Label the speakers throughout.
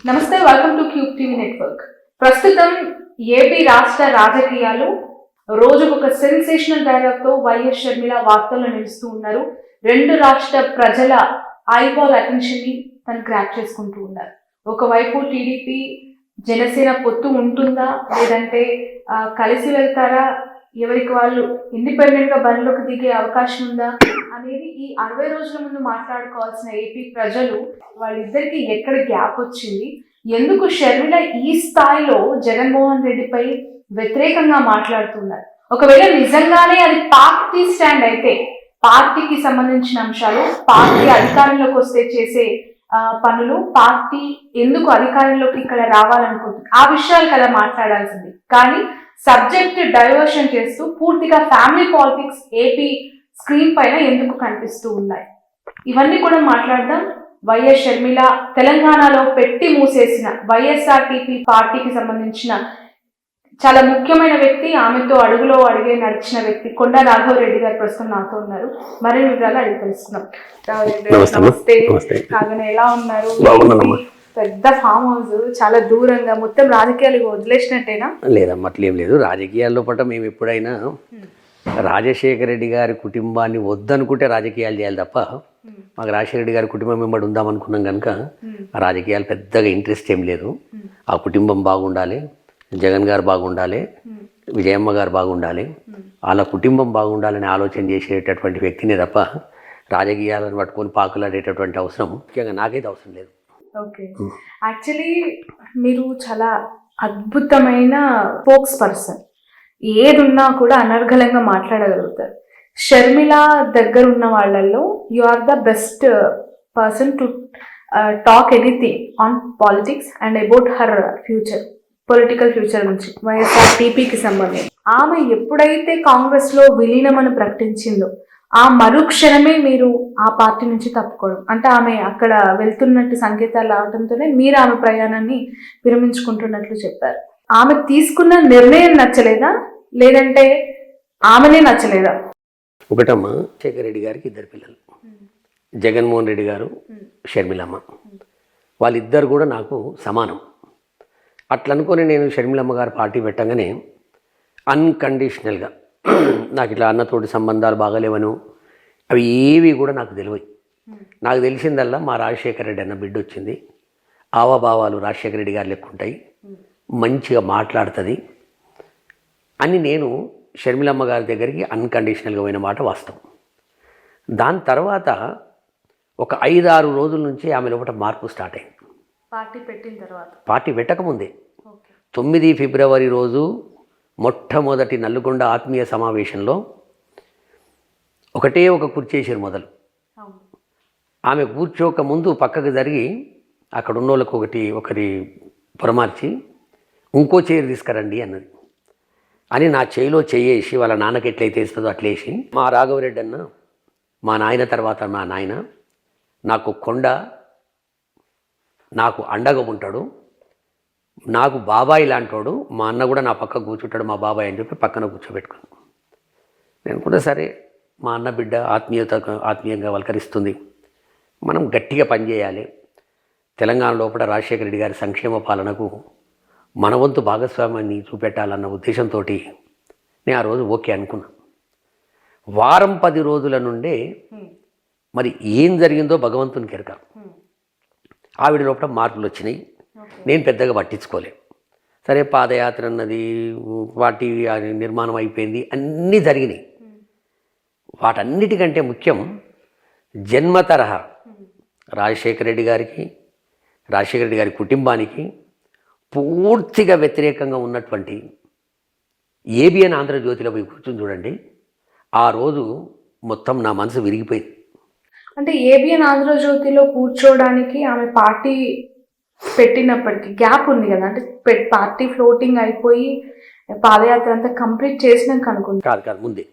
Speaker 1: నమస్తే, welcome to cube TV network. ప్రస్తుతం AP రాష్ట్ర రాజకీయాలు రోజుకొక సెన్సేషనల్ డైలాగ్ తో వైఎస్ షర్మిల వార్తల్లో నిలుస్తూ ఉన్నారు. రెండు రాష్ట్ర ప్రజల ఐబాల్ అటెన్షన్ ని తను గ్రాప్ చేసుకుంటూ ఉన్నారు. ఒకవైపు టీడీపీ జనసేన పొత్తు ఉంటుందా, లేదంటే కలిసి వెళ్తారా, ఎవరికి వాళ్ళు ఇండిపెండెంట్ గా బరిలోకి దిగే అవకాశం ఉందా అనేది ఈ 60 రోజుల ముందు మాట్లాడుకోవాల్సిన ఏపీ ప్రజలు వాళ్ళిద్దరికి ఎక్కడ గ్యాప్ వచ్చింది, ఎందుకు షర్మిల ఈ స్థాయిలో జగన్మోహన్ రెడ్డిపై వ్యతిరేకంగా మాట్లాడుతున్నారు, ఒకవేళ నిజంగానే అది పార్టీ స్టాండ్ అయితే పార్టీకి సంబంధించిన అంశాలు, పార్టీ అధికారంలోకి వస్తే చేసే పనులు, పార్టీ ఎందుకు అధికారంలోకి ఇక్కడ రావాలనుకుంటుంది, ఆ విషయాలు కదా మాట్లాడాల్సింది. కానీ సబ్జెక్ట్ డైవర్షన్ చేస్తూ పూర్తిగా ఫ్యామిలీ పాలిటిక్స్ ఏపీ స్క్రీన్ పైన ఎందుకు కనిపిస్తూ ఉన్నాయి, ఇవన్నీ కూడా మాట్లాడదాం. వైఎస్ షర్మిల తెలంగాణలో పెట్టి మూసేసిన వైఎస్ఆర్టీపీ పార్టీకి సంబంధించిన చాలా ముఖ్యమైన వ్యక్తి, ఆమెతో అడుగులో అడిగే నడిచిన వ్యక్తి కొండా రాఘవరెడ్డి గారు ప్రస్తుతం నాతో ఉన్నారు. మరిన్ని వివరాలు అడిగి తెలుసుకుందాం. నమస్తే. కాగానే ఎలా ఉన్నారు? పెద్ద ఫామ్ హౌస్, చాలా దూరంగా, మొత్తం రాజకీయాలు వదిలేసినట్టేనా?
Speaker 2: లేదమ్మా, అట్లేం లేదు. రాజకీయాల్లో పట్ల మేము ఎప్పుడైనా రాజశేఖర రెడ్డి గారి కుటుంబాన్ని వద్దనుకుంటే రాజకీయాలు చేయాలి తప్ప, మాకు రాజశేఖర రెడ్డి గారి కుటుంబం వెంబడి ఉందామనుకున్నాం కనుక ఆ రాజకీయాలు పెద్దగా ఇంట్రెస్ట్ ఏం లేదు. ఆ కుటుంబం బాగుండాలి, జగన్ గారు బాగుండాలి, విజయమ్మ గారు బాగుండాలి, వాళ్ళ కుటుంబం బాగుండాలని ఆలోచన చేసేటటువంటి వ్యక్తినే తప్ప రాజకీయాలను పట్టుకొని పాకులాడేటటువంటి అవసరం ముఖ్యంగా నాకైతే అవసరం లేదు.
Speaker 1: ఓకే, యాక్చువల్లీ మీరు చాలా అద్భుతమైన స్పోక్స్ పర్సన్, ఏదున్నా కూడా అనర్గళంగా మాట్లాడగలుగుతారు. షర్మిల దగ్గర ఉన్న వాళ్ళల్లో you are the best person to talk anything on politics and about her future, political future గురించి, వైఎస్ఆర్టీపీకి సంబంధించి. ఆమె ఎప్పుడైతే కాంగ్రెస్ లో విలీనమని ప్రకటించిందో ఆ మరుక్షణమే మీరు ఆ పార్టీ నుంచి తప్పుకోవడం, అంటే ఆమె అక్కడ వెళ్తున్నట్టు సంకేతాలు రావడంతోనే మీరు ఆమె ప్రయాణాన్ని విరమించుకుంటున్నట్లు చెప్పారు. ఆమె తీసుకున్న నిర్ణయం నచ్చలేదా, లేదంటే ఆమెనే నచ్చలేదా?
Speaker 2: ఒకటమ్మా, శేఖర్ రెడ్డి గారికి 2 పిల్లలు, జగన్మోహన్ రెడ్డి గారు, షర్మిలమ్మ, వాళ్ళిద్దరు కూడా నాకు సమానం. అట్లా అనుకొని నేను షర్మిలమ్మ గారు పార్టీ పెట్టగానే అన్కండిషనల్గా నాకు ఇట్లా అన్నతోటి సంబంధాలు బాగలేవను అవి ఏవి కూడా నాకు తెలియవు. నాకు తెలిసిందల్లా మా రాజశేఖర రెడ్డి అన్న బిడ్డ వచ్చింది, ఆవాభావాలు రాజశేఖర రెడ్డి గారు లెక్క ఉంటాయి, మంచిగా మాట్లాడుతుంది అని నేను షర్మిలమ్మ గారి దగ్గరికి అన్కండిషనల్గా పోయిన మాట వాస్తవం. దాని తర్వాత ఒక 5-6 రోజుల నుంచి ఆమె లోపల మార్పు స్టార్ట్ అయింది.
Speaker 1: పార్టీ పెట్టిన తర్వాత,
Speaker 2: పార్టీ పెట్టకముందే 9 ఫిబ్రవరి రోజు మొట్టమొదటి నల్గొండ ఆత్మీయ సమావేశంలో ఒకటే ఒక కుర్చేసారు మొదలు. ఆమె కూర్చోక ముందు పక్కకు జరిగి అక్కడ ఉన్న వాళ్ళకు ఒకరి పొరమార్చి ఇంకో చైర్ తీసుకురండి అన్నది. అని నా చేయిలో చేయేసి వాళ్ళ నాన్నకి ఎట్లయితే ఇస్తుందో అట్లేసి, మా రాఘవరెడ్డి అన్న మా నాయన తర్వాత మా నాయన నాకు కొండ, నాకు అండగా ఉంటాడు, నాకు బాబాయ్ లాంటోడు, మా అన్న కూడా నా పక్క కూర్చుంటాడు మా బాబాయ్ అని చెప్పి పక్కన కూర్చోబెట్టుకున్నాను. నేను కూడా సరే, మా అన్న బిడ్డ ఆత్మీయంగా వల్కరిస్తుంది, మనం గట్టిగా పనిచేయాలి, తెలంగాణ లోపల రాజశేఖర రెడ్డి గారి సంక్షేమ పాలనకు మన వంతు భాగస్వామ్యాన్ని చూపెట్టాలన్న ఉద్దేశంతో నేను ఆ రోజు ఓకే అనుకున్నా. వారం 10 రోజుల నుండే మరి ఏం జరిగిందో భగవంతునికి ఎరక. ఆవిడ లోపల మార్పులు వచ్చినాయి, నేను పెద్దగా పట్టించుకోలే. సరే, పాదయాత్ర అన్నది, వాటి నిర్మాణం అయిపోయింది, అన్నీ జరిగినాయి. వాటన్నిటికంటే ముఖ్యం జన్మతరహా రాజశేఖర రెడ్డి గారికి, రాజశేఖర రెడ్డి గారి కుటుంబానికి పూర్తిగా వ్యతిరేకంగా ఉన్నటువంటి ఏబిఎన్ ఆంధ్రజ్యోతిలో పోయి కూర్చొని చూడండి, ఆ రోజు మొత్తం నా మనసు విరిగిపోయింది.
Speaker 1: అంటే ఏబిఎన్ ఆంధ్రజ్యోతిలో కూర్చోవడానికి ఆమె పార్టీ పెట్టినప్పటికీ గ్యాప్ ఉంది కదా, అంటే పార్టీ ఫ్లోటింగ్ అయిపోయి పాదయాత్ర అంతా కంప్లీట్ చేసినాక అనుకుంటా.
Speaker 2: కాదు, ముందే,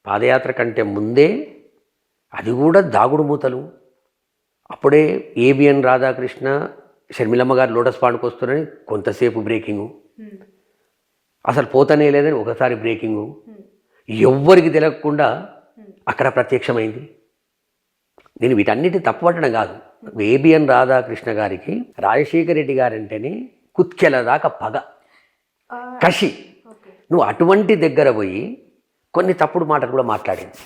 Speaker 2: పాదయాత్ర కంటే ముందే, అది కూడా దాగుడు మూతలు. అప్పుడే ఏబిఎన్ రాధాకృష్ణ, షర్మిలమ్మ గారు లోటస్ పాండ్కి వస్తున్నారని కొంతసేపు బ్రేకింగు, అసలు పోతనే లేదని ఒకసారి బ్రేకింగు, ఎవ్వరికి తెలియకుండా అక్కడ ప్రత్యక్షమైంది. నేను వీటన్నిటిని తప్పుపట్టడం కాదు, ఏబిఎన్ రాధాకృష్ణ గారికి రాజశేఖర రెడ్డి గారంటేనే కుత్కెల దాకా పగ, కషి. నువ్వు అటువంటి దగ్గర పోయి కొన్ని తప్పుడు మాటలు కూడా మాట్లాడింది.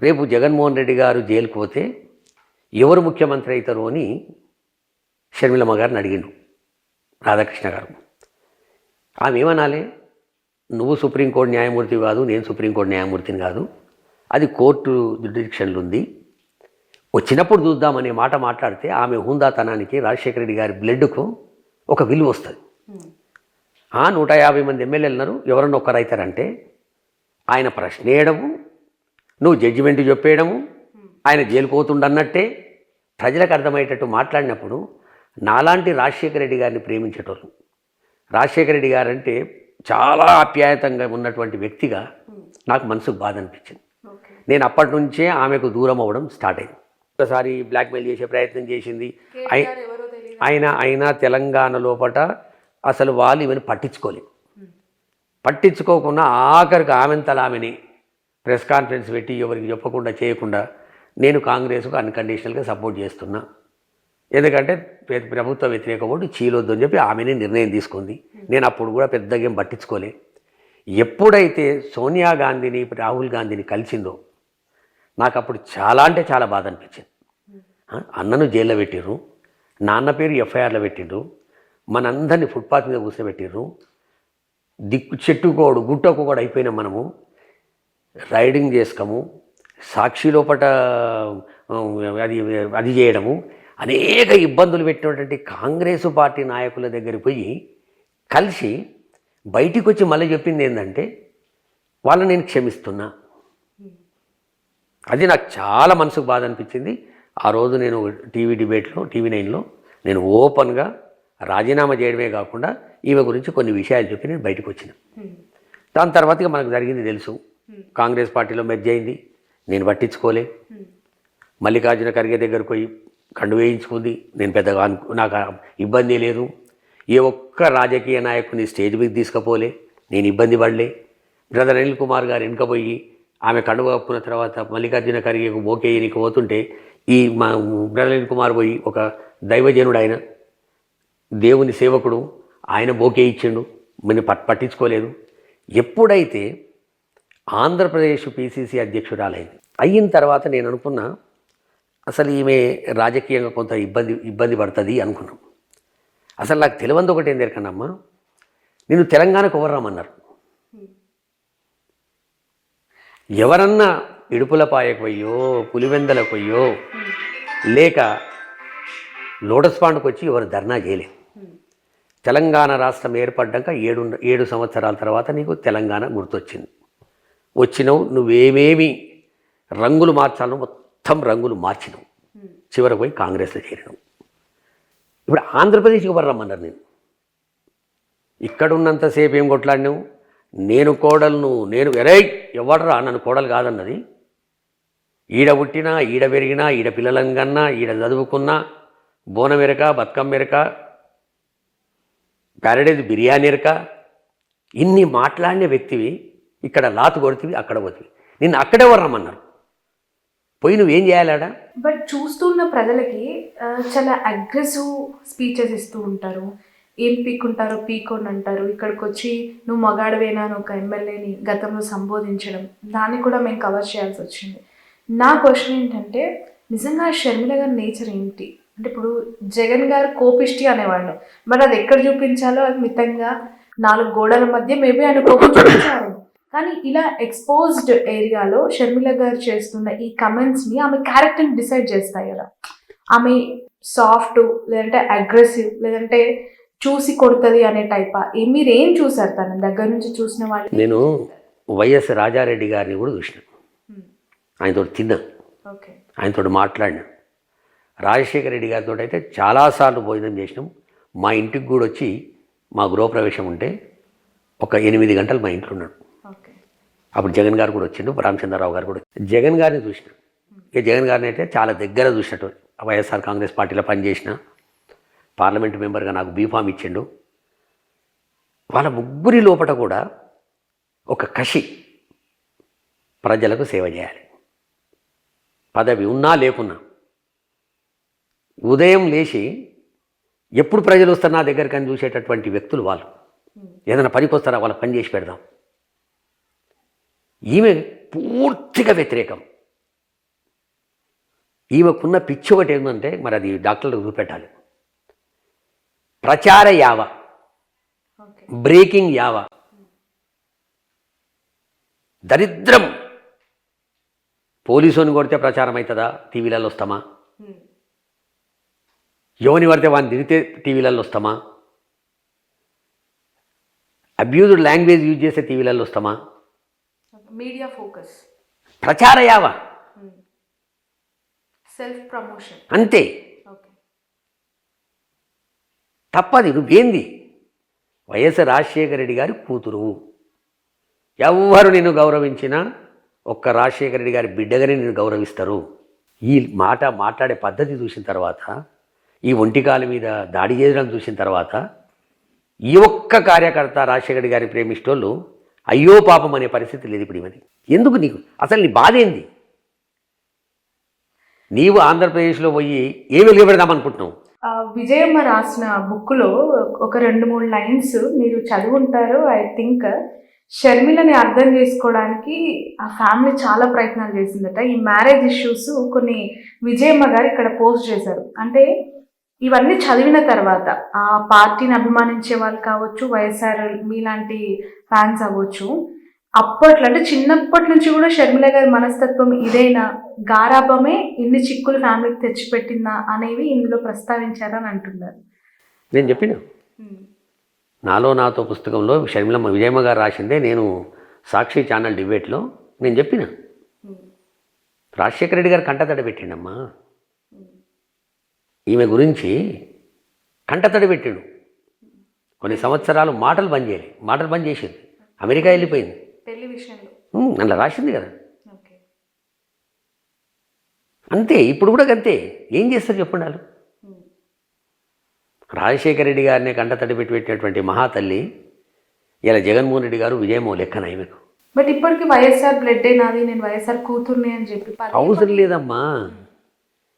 Speaker 2: రేపు జగన్మోహన్ రెడ్డి గారు జైలుకు పోతే ఎవరు ముఖ్యమంత్రి అవుతారు అని షర్మిలమ్మ గారిని అడిగిండు రాధాకృష్ణ గారు. ఆమె ఏమనాలి, నువ్వు సుప్రీంకోర్టు న్యాయమూర్తి కాదు, నేను సుప్రీంకోర్టు న్యాయమూర్తిని కాదు, అది కోర్టు జ్యుడిక్షన్లు ఉంది, వచ్చినప్పుడు చూద్దామనే మాట మాట్లాడితే ఆమె హుందాతనానికి రాజశేఖర రెడ్డి గారి బ్లడ్కు ఒక విలువ వస్తుంది. 150 మంది ఎమ్మెల్యేలు ఉన్నారు, ఎవరన్నా ఒక్కరు అవుతారంటే ఆయన ప్రశ్న వేయడము, నువ్వు జడ్జిమెంట్ చెప్పేయడము, ఆయన జైలుకోతుండన్నట్టే ప్రజలకు అర్థమయ్యేటట్టు మాట్లాడినప్పుడు నాలాంటి రాజశేఖర రెడ్డి గారిని ప్రేమించేటోళ్ళు, రాజశేఖర రెడ్డి గారు అంటే చాలా ఆప్యాయతంగా ఉన్నటువంటి వ్యక్తిగా నాకు మనసుకు బాధ అనిపించింది. నేను అప్పటి నుంచే ఆమెకు దూరం అవ్వడం స్టార్ట్ అయింది. ఒకసారి బ్లాక్మెయిల్ చేసే ప్రయత్నం చేసింది. అయినా తెలంగాణ లోపల అసలు వాళ్ళు ఈమెను పట్టించుకోకుండా ఆఖరికి ఆమెంతలా ఆమెని ప్రెస్ కాన్ఫరెన్స్ పెట్టి ఎవరికి చెప్పకుండా చేయకుండా నేను కాంగ్రెస్కు అన్కండిషనల్గా సపోర్ట్ చేస్తున్నా, ఎందుకంటే ప్రభుత్వ వ్యతిరేక ఓటు చీలొద్దు అని చెప్పి ఆమెనే నిర్ణయం తీసుకుంది. నేను అప్పుడు కూడా పెద్దగా ఏం పట్టించుకోలే. ఎప్పుడైతే సోనియా గాంధీని రాహుల్ గాంధీని కలిసిందో నాకు అప్పుడు చాలా అంటే చాలా బాధ అనిపించింది. అన్నను జైల్లో పెట్టిర్రు, నాన్న పేరు ఎఫ్ఐఆర్లో పెట్టిండ్రు, మనందరినీ ఫుట్పాత్ మీద కూర్చోబెట్టిర్రు, చెట్టుకోడు గుట్టకు కూడా అయిపోయినాం మనము, రైడింగ్ చేసుకోము, సాక్షి లోపట అది చేయడము, అనేక ఇబ్బందులు పెట్టినటువంటి కాంగ్రెసు పార్టీ నాయకుల దగ్గరికి పోయి కలిసి బయటికి వచ్చి మళ్ళీ చెప్పింది ఏంటంటే వాళ్ళని నేను క్షమిస్తున్నా. అది నాకు చాలా మనసుకు బాధ అనిపించింది. ఆ రోజు నేను టీవీ డిబేట్లో TV9లో నేను ఓపెన్గా రాజీనామా చేయడమే కాకుండా ఈమె గురించి కొన్ని విషయాలు చెప్పి నేను బయటకు వచ్చిన. దాని తర్వాత మనకు జరిగింది తెలుసు, కాంగ్రెస్ పార్టీలో మెర్జ్ అయింది, నేను పట్టించుకోలే. మల్లికార్జున ఖర్గే దగ్గరకు పోయి కండు వేయించుకుంది, నేను పెద్దగా నాకు ఇబ్బంది లేదు. ఏ ఒక్క రాజకీయ నాయకుని స్టేజ్ మీద తీసుకుపోలే, నేను ఇబ్బంది పడలే. బ్రదర్ అనిల్ కుమార్ గారు వెనుకపోయి ఆమె కండువ కప్పుకున్న తర్వాత మల్లికార్జున ఖర్గేకు బోకేయనికి పోతుంటే ఈ మా బ్రదర్ అనిల్ కుమార్ పోయి ఒక దైవజనుడు, ఆయన దేవుని సేవకుడు, ఆయన బోకే ఇచ్చిండు, మన పట్టించుకోలేదు. ఎప్పుడైతే ఆంధ్రప్రదేశ్ PCC అధ్యక్షురాలైంది అయిన తర్వాత నేను అనుకున్నా అసలు ఈమె రాజకీయంగా కొంత ఇబ్బంది పడుతుంది అనుకున్నాం. అసలు నాకు తెలియంది ఒకటి ఏం తెరకనమ్మా, నేను తెలంగాణకు ఎవరు రమ్మన్నారు, ఎవరన్నా ఇడుపులపాయకు పోయో పులివెందలకు పోయో లేక లోటస్ పాండ్కి వచ్చి ఎవరు ధర్నా చేయలేదు. తెలంగాణ రాష్ట్రం ఏర్పడ్డాక 7 సంవత్సరాల తర్వాత నీకు తెలంగాణ గుర్తొచ్చింది, వచ్చినావు, నువ్వేమేమి రంగులు మార్చాలను మొత్తం రంగులు మార్చినావు, చివరికి పోయి కాంగ్రెస్లో చేరినావు. ఇప్పుడు ఆంధ్రప్రదేశ్కి ఎవరు రమ్మన్నారు, నేను ఇక్కడున్నంతసేపు ఏం కొట్లాడినావు, నేను కోడలను, నేను ఎవడరా నన్ను కోడలు కాదన్నది, ఈడ పుట్టినా ఈడ పెరిగినా ఈడ పిల్లలను కన్నా ఈడ చదువుకున్నా, బోనం ఎరక బతుకమ్మ ఎరక ప్యారడైజ్ బిర్యానీ ఎరక, ఇన్ని మాట్లాడిన వ్యక్తివి ఇక్కడ లాతు కొడుతుంది, అక్కడ పోతుంది, నిన్ను అక్కడెవరు రమ్మన్నారు, పోయి నువ్వేం చేయాలాడా?
Speaker 1: బట్ చూస్తున్న ప్రజలకి చాలా అగ్రెసివ్ స్పీచెస్ ఇస్తూ ఉంటారు, ఏం పీక్కుంటారో పీకోని అంటారు, ఇక్కడికి వచ్చి నువ్వు మగాడవేనా అని ఒక ఎమ్మెల్యేని గతంలో సంబోధించడం, దాన్ని కూడా మేము కవర్ చేయాల్సి వచ్చింది. నా క్వశ్చన్ ఏంటంటే, నిజంగా షర్మిల గారి నేచర్ ఏంటి అంటే, ఇప్పుడు జగన్ గారు కోపిష్టి అనేవాళ్ళు, మరి అది ఎక్కడ చూపించాలో అది మితంగా 4 గోడల మధ్య మేబీ ఆయన కోపం చూపించారు. కానీ ఇలా ఎక్స్పోజ్డ్ ఏరియాలో షర్మిల గారు చేస్తున్న ఈ కమెంట్స్ని ఆమె క్యారెక్టర్ని డిసైడ్ చేస్తాయి కదా, ఆమె సాఫ్ట్ లేదంటే అగ్రెసివ్ లేదంటే చూసి కొడుతుంది అనే టైపా, మీరేం చూసారు తన దగ్గర నుంచి చూసిన వాళ్ళు?
Speaker 2: నేను వైఎస్ రాజారెడ్డి గారిని కూడా చూసిన, ఆయనతో తిన్నా, ఆయనతో మాట్లాడినా. రాజశేఖర రెడ్డి గారితో అయితే చాలాసార్లు భోజనం చేసినాం. మా ఇంటికి కూడా వచ్చి మా గృహప్రవేశం ఉంటే ఒక 8 గంటలు మా ఇంట్లో ఉన్నాడు. అప్పుడు జగన్ గారు కూడా వచ్చిండు, రామచంద్రరావు గారు కూడా. జగన్ గారిని చూసిన, ఇక జగన్ గారిని అయితే చాలా దగ్గర చూసినట్టు, వైఎస్ఆర్ కాంగ్రెస్ పార్టీలో పనిచేసిన, పార్లమెంట్ మెంబర్గా నాకు బీఫామ్ ఇచ్చిండు. వాళ్ళ ముగ్గురి లోపల కూడా ఒక కషి, ప్రజలకు సేవ చేయాలి, పదవి ఉన్నా లేకున్నా ఉదయం లేచి ఎప్పుడు ప్రజలు వస్తారు నా దగ్గరికి అని చూసేటటువంటి వ్యక్తులు వాళ్ళు. ఏదైనా పనికి వస్తారా, వాళ్ళ పని చేసి పెడదాం. ఈమె పూర్తిగా వ్యతిరేకం. ఈమెకున్న పిచ్చి ఒకటి ఏంటంటే, మరి అది డాక్టర్లకు చూపెట్టాలి. ప్రచార యావ, బ్రేకింగ్ యావ, దరిద్రం. పోలీసుని కొడితే ప్రచారం అవుతుందా, టీవీలలో వస్తామా? ఎవరిని పడితే వాడిని తిరిగితే టీవీలలో వస్తామా? అబ్యూజ్డ్ లాంగ్వేజ్ యూజ్ చేస్తే టీవీలలో వస్తామా?
Speaker 1: మీడియా ఫోకస్,
Speaker 2: ప్రచార యావ,
Speaker 1: సెల్ఫ్ ప్రమోషన్,
Speaker 2: అంతే. తప్పది. నువ్వేంది వైఎస్ రాజశేఖర రెడ్డి గారి కూతురు. ఎవ్వరు నిన్ను గౌరవించినా ఒక్క రాజశేఖర రెడ్డి గారి బిడ్డగానే నిన్ను గౌరవిస్తారు. ఈ మాట్లాడే పద్ధతి చూసిన తర్వాత, ఈ ఒంటికాల మీద దాడి చేయడం చూసిన తర్వాత, ఈ ఒక్క కార్యకర్త రాజశేఖర రెడ్డి గారి ప్రేమిష్టోళ్ళు అయ్యో పాపం అనే పరిస్థితి లేదు ఇప్పుడు. ఇవన్నీ ఎందుకు నీకు? అసలు నీ బాధ ఏంది? నీవు ఆంధ్రప్రదేశ్లో పోయి ఏమి వెలువబెడదామనుకుంటున్నావు?
Speaker 1: విజయమ్మ రాసిన బుక్లో ఒక 2-3 లైన్స్ మీరు చదువుంటారు. ఐ థింక్ షర్మిలని అర్థం చేసుకోవడానికి ఆ ఫ్యామిలీ చాలా ప్రయత్నాలు చేసిందట. ఈ మ్యారేజ్ ఇష్యూస్ కొన్ని విజయమ్మ గారు ఇక్కడ పోస్ట్ చేశారు. అంటే ఇవన్నీ చదివిన తర్వాత ఆ పార్టీని అభిమానించే వాళ్ళు కావచ్చు, వైఎస్ఆర్ మీలాంటి ఫ్యాన్స్ అవ్వచ్చు, అప్పట్లో అంటే చిన్నప్పటి నుంచి కూడా షర్మిల గారి మనస్తత్వం ఇదేనా, గారాబమే ఇన్ని చిక్కులు ఫ్యామిలీకి తెచ్చిపెట్టిందా అనేవి ఇందులో ప్రస్తావించారని అంటున్నారు.
Speaker 2: నేను చెప్పిన నాలో నాతో పుస్తకంలో షర్మిలమ్మ విజయమ్మ గారు రాసిందే నేను సాక్షి ఛానల్ డిబేట్లో నేను చెప్పిన. రాజశేఖర రెడ్డి గారు కంటతడి పెట్టిండమ్మా. ఈమె గురించి కంటతడి పెట్టిండు. కొన్ని సంవత్సరాలు మాటలు బంద్ చేసింది. అమెరికా వెళ్ళిపోయింది.
Speaker 1: పెళ్లి విషయంలో
Speaker 2: అలా రాసింది కదా. అంతే. ఇప్పుడు కూడా అంతే. ఏం చేస్తారు చెప్పండి వాళ్ళు. రాజశేఖర రెడ్డి గారిని కంటతడి పెట్టినటువంటి మహాతల్లి ఇలా జగన్మోహన్ రెడ్డి గారు విజయమో లెక్కన ఈమెకు.
Speaker 1: బట్ ఇప్పటికి వైఎస్ఆర్ బ్లడ్డే నాది, నేను వైఎస్ఆర్ కూతుర్ని అని చెప్పి
Speaker 2: అవసరం లేదమ్మా.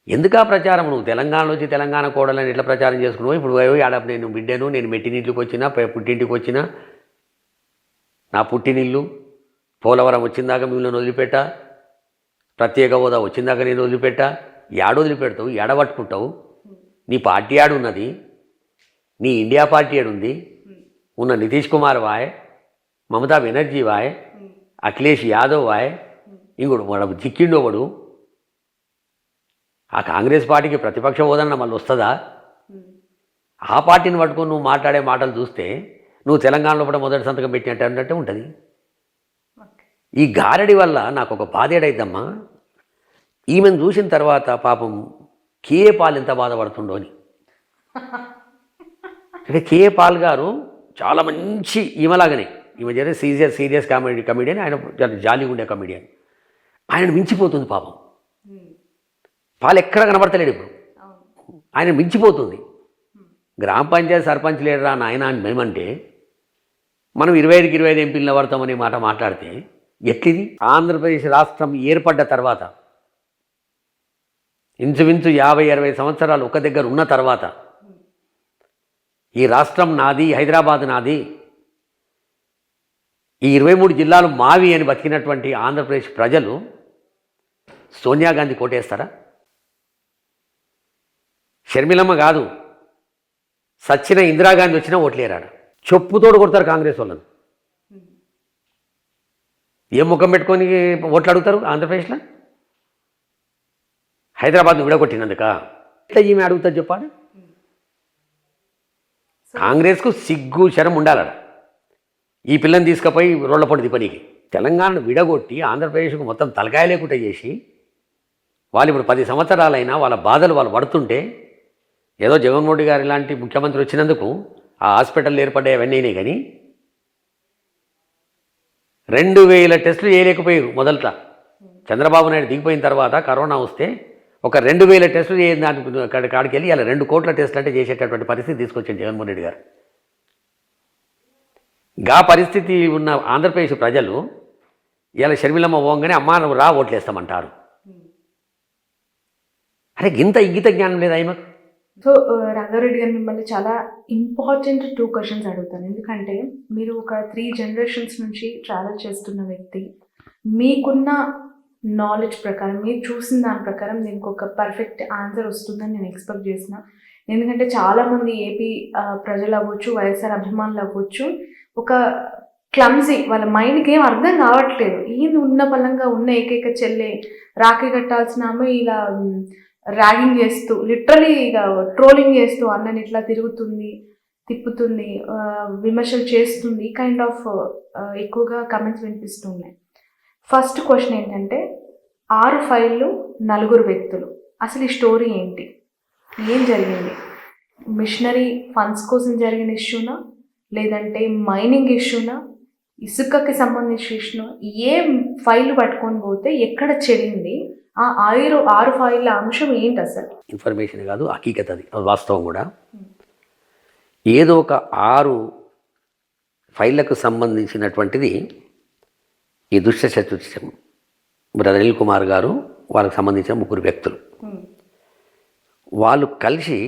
Speaker 2: ఎందుకా ప్రచారం? నువ్వు తెలంగాణలో వచ్చి తెలంగాణ కోడలని ఎట్లా ప్రచారం చేసుకున్నావు? ఇప్పుడు ఆడ నేను బిడ్డను, నేను మెట్టినింట్లోకి వచ్చినా, పుట్టింటికి వచ్చినా, నా పుట్టినిల్లు పోలవరం వచ్చిందాక మిమ్మల్ని వదిలిపెట్టా, ప్రత్యేక హోదా వచ్చిందాక నేను వదిలిపెట్టా. ఏడ వదిలిపెడతావు? ఏడ పట్టుకుంటావు? నీ పార్టీ ఆడున్నది, నీ ఇండియా పార్టీ ఆడుంది. ఉన్న నితీష్ కుమార్ వాయ్, మమతా బెనర్జీ వాయ్, అఖిలేష్ యాదవ్ వాయ్, ఇంకోడు వాడు చిక్కిండోవాడు. ఆ కాంగ్రెస్ పార్టీకి ప్రతిపక్ష హోదన్న మళ్ళీ వస్తుందా? ఆ పార్టీని పట్టుకొని నువ్వు మాట్లాడే మాటలు చూస్తే నువ్వు తెలంగాణలో కూడా మొదటి సంతకం పెట్టినట్టు అన్నట్టు ఉంటుంది. ఈ గారడి వల్ల నాకు ఒక బాధేడైద్దమ్మా. ఈమెను చూసిన తర్వాత పాపం కేఏ పాల్ ఎంత బాధపడుతుండో అని. అంటే కేఏ పాల్ గారు చాలా మంచి ఈమెలాగానే, ఈమె జరిగే సీరియస్ కమెడియన్, ఆయన జాలీగా ఉండే కమెడియన్. ఆయన మించిపోతుంది పాపం. పాలు ఎక్కడ కనబడతలేడు ఇప్పుడు. ఆయన మించిపోతుంది. గ్రామ పంచాయతీ సర్పంచ్ లేడరా నాయన అని మేమంటే మనం 25కి 25 ఎంపీలు పడతామనే మాట మాట్లాడితే ఎట్లిది? ఆంధ్రప్రదేశ్ రాష్ట్రం ఏర్పడ్డ తర్వాత ఇంచుమించు 50-60 సంవత్సరాలు ఒక దగ్గర ఉన్న తర్వాత ఈ రాష్ట్రం నాది, హైదరాబాద్ నాది, ఈ 23 జిల్లాలు మావి అని బతికినటువంటి ఆంధ్రప్రదేశ్ ప్రజలు సోనియా గాంధీ కోటేస్తారా? షర్మిలమ్మ కాదు, సచ్చిన ఇందిరాగాంధీ వచ్చినా ఓట్లేరాడు. చెప్పుతోడు కొడతారు కాంగ్రెస్ వాళ్ళను. ఏం ముఖం పెట్టుకొని ఓట్లు అడుగుతారు ఆంధ్రప్రదేశ్లో? హైదరాబాద్ను విడగొట్టినందుక ఎట్లా ఈమె అడుగుతారు చెప్పాడు? కాంగ్రెస్కు సిగ్గు శరం ఉండాలడ. ఈ పిల్లని తీసుకుపోయి రోళ్లపొడి దిపనికి తెలంగాణను విడగొట్టి ఆంధ్రప్రదేశ్కు మొత్తం తలకాయ లేకుండా చేసి వాళ్ళు ఇప్పుడు 10 సంవత్సరాలైనా వాళ్ళ బాధలు వాళ్ళు పడుతుంటే ఏదో జగన్మోహన్ రెడ్డి గారు ఇలాంటి ముఖ్యమంత్రి వచ్చినందుకు ఆ హాస్పిటల్ ఏర్పడ్డాయి అవన్నీ అయినాయి. కానీ 2000 టెస్టులు చేయలేకపోయారు మొదట. చంద్రబాబు నాయుడు దిగిపోయిన తర్వాత కరోనా వస్తే ఒక 2000 టెస్టులు చేయని కాడికి వెళ్ళి ఇలా 2 కోట్ల టెస్టులు అంటే చేసేటటువంటి పరిస్థితి తీసుకొచ్చింది జగన్మోహన్ రెడ్డి గారు. గా పరిస్థితి ఉన్న ఆంధ్రప్రదేశ్ ప్రజలు ఇలా షర్మిలమ్మ పోగానే అమ్మా నువ్వు రా ఓట్లేస్తామంటారు. అరే ఇంత ఇంగిత జ్ఞానం లేదా ఆయనకు?
Speaker 1: సో రంగారెడ్డి గారు మిమ్మల్ని చాలా ఇంపార్టెంట్ 2 క్వశ్చన్స్ అడుగుతాను. ఎందుకంటే మీరు ఒక 3 జనరేషన్స్ నుంచి ట్రావెల్ చేస్తున్న వ్యక్తి. మీకున్న నాలెడ్జ్ ప్రకారం, మీరు చూసిన దాని ప్రకారం దీనికి ఒక పర్ఫెక్ట్ ఆన్సర్ వస్తుందని నేను ఎక్స్పెక్ట్ చేసిన. ఎందుకంటే చాలామంది ఏపీ ప్రజలు అవ్వచ్చు, వైఎస్ఆర్ అభిమానులు అవ్వచ్చు, ఒక క్లమ్జీ, వాళ్ళ మైండ్కి ఏం అర్థం కావట్లేదు. ఈయన ఉన్న బలంగా ఉన్న ఏకైక చెల్లె, రాఖీ కట్టాల్సిన ఆమె ఇలా ర్యాగింగ్ చేస్తూ, లిటరలీ ఇక ట్రోలింగ్ చేస్తూ అన్నని ఇట్లా తిరుగుతుంది, తిప్పుతుంది, విమర్శలు చేస్తుంది, కైండ్ ఆఫ్ ఎక్కువగా కమెంట్స్ వినిపిస్తున్నాయి. ఫస్ట్ క్వశ్చన్ ఏంటంటే 6 ఫైళ్ళు 4 వ్యక్తులు, అసలు ఈ స్టోరీ ఏంటి? ఏం జరిగింది? మిషనరీ ఫండ్స్ కోసం జరిగిన ఇష్యూనా, లేదంటే మైనింగ్ ఇష్యూనా, ఇసుకకి సంబంధించిన ఇష్యూనా? ఏ ఫైల్ పట్టుకొని పోతే ఎక్కడ చెడింది? ఆ 6 ఫైళ్ళ అంశం ఏంటి అసలు?
Speaker 2: ఇన్ఫర్మేషన్ కాదు, హకీకత్, అది వాస్తవం కూడా. ఏదో ఒక 6 ఫైళ్ళకు సంబంధించినటువంటిది ఈ దుష్ట చతుష్టయం. బ్రదర్ అనిల్ కుమార్ గారు, వాళ్ళకి సంబంధించిన 3 వ్యక్తులు, వాళ్ళు కలిసి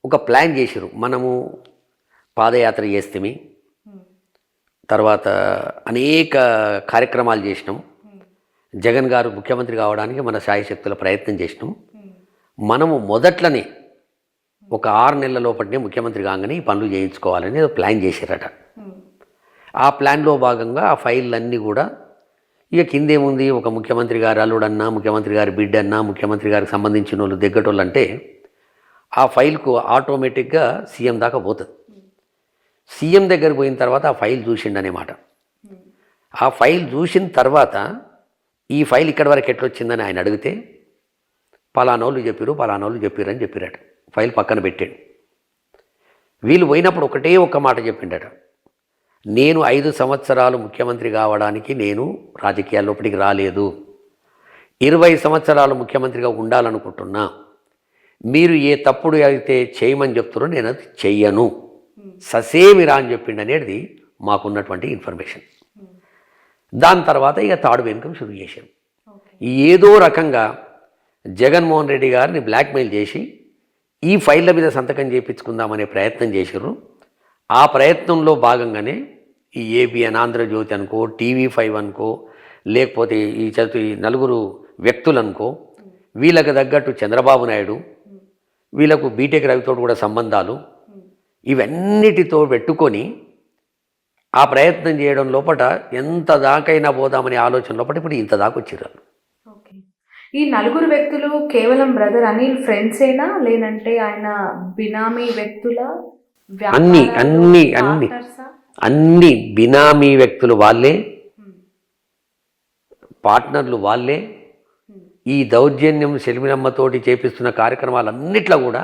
Speaker 2: ఒక ప్లాన్ చేశారు. మనము పాదయాత్ర చేస్తేమి, తర్వాత అనేక కార్యక్రమాలు చేసినాం. జగన్ గారు ముఖ్యమంత్రి కావడానికి మన శాయశక్తుల ప్రయత్నం చేసినాం. మనము మొదట్లోనే ఒక 6 నెలల లోపలనే ముఖ్యమంత్రి కాగానే ఈ పనులు చేయించుకోవాలని ప్లాన్ చేశారట. ఆ ప్లాన్లో భాగంగా ఆ ఫైళ్ళన్నీ కూడా ఇక కిందేముంది, ఒక ముఖ్యమంత్రి గారు అల్లుడన్నా, ముఖ్యమంత్రి గారి బిడ్డన్నా, ముఖ్యమంత్రి గారికి సంబంధించిన వాళ్ళు దగ్గటోళ్ళు అంటే ఆ ఫైల్కు ఆటోమేటిక్గా సీఎం దాకా పోతుంది. సీఎం దగ్గర పోయిన తర్వాత ఆ ఫైల్ చూసిండనేమాట. ఆ ఫైల్ చూసిన తర్వాత ఈ ఫైల్ ఇక్కడి వరకు ఎట్లొచ్చిందని ఆయన అడిగితే పలానోళ్ళు చెప్పారు, పలానోళ్ళు చెప్పారు అని చెప్పారట. ఫైల్ పక్కన పెట్టాడు. వీళ్ళు పోయినప్పుడు ఒకటే ఒక్క మాట చెప్పిండట, నేను 5 సంవత్సరాలు ముఖ్యమంత్రి కావడానికి నేను రాజకీయాల్లోపటికి రాలేదు, 20 సంవత్సరాలు ముఖ్యమంత్రిగా ఉండాలనుకుంటున్నా, మీరు ఏ తప్పుడు అయితే చేయమని చెప్తారో నేను అది చెయ్యను, ససేమిరా అని చెప్పిండు అనేది మాకున్నటువంటి ఇన్ఫర్మేషన్. దాని తర్వాత ఇక తాడు వెనుకం షురు చేశారు. ఏదో రకంగా జగన్మోహన్ రెడ్డి గారిని బ్లాక్మెయిల్ చేసి ఈ ఫైళ్ళ మీద సంతకం చేయించుకుందామనే ప్రయత్నం చేశారు. ఆ ప్రయత్నంలో భాగంగానే ఈ ఏబిఎన్, ఆంధ్రజ్యోతి అనుకో, TV5 అనుకో, లేకపోతే ఈ 4 వ్యక్తులు అనుకో, వీళ్ళకి తగ్గట్టు చంద్రబాబు నాయుడు, వీళ్ళకు బీటెక్ రవితో కూడా సంబంధాలు, ఇవన్నిటితో పెట్టుకొని ఆ ప్రయత్నం చేయడం లోపల ఎంత దాకైనా పోదామనే ఆలోచన లోపల ఇప్పుడు ఇంత దాకా వచ్చారు.
Speaker 1: ఓకే, ఈ 4 వ్యక్తులు కేవలం బ్రదర్ అనిల్ ఫ్రెండ్సేనా, లేదంటే ఆయన బినామీ వ్యక్తుల?
Speaker 2: అన్ని బినామీ వ్యక్తులు వాళ్ళే, పార్ట్నర్లు వాళ్ళే. ఈ దౌర్జన్యం షర్మిలమ్మతోటి చేపిస్తున్న కార్యక్రమాలన్నిట్లో కూడా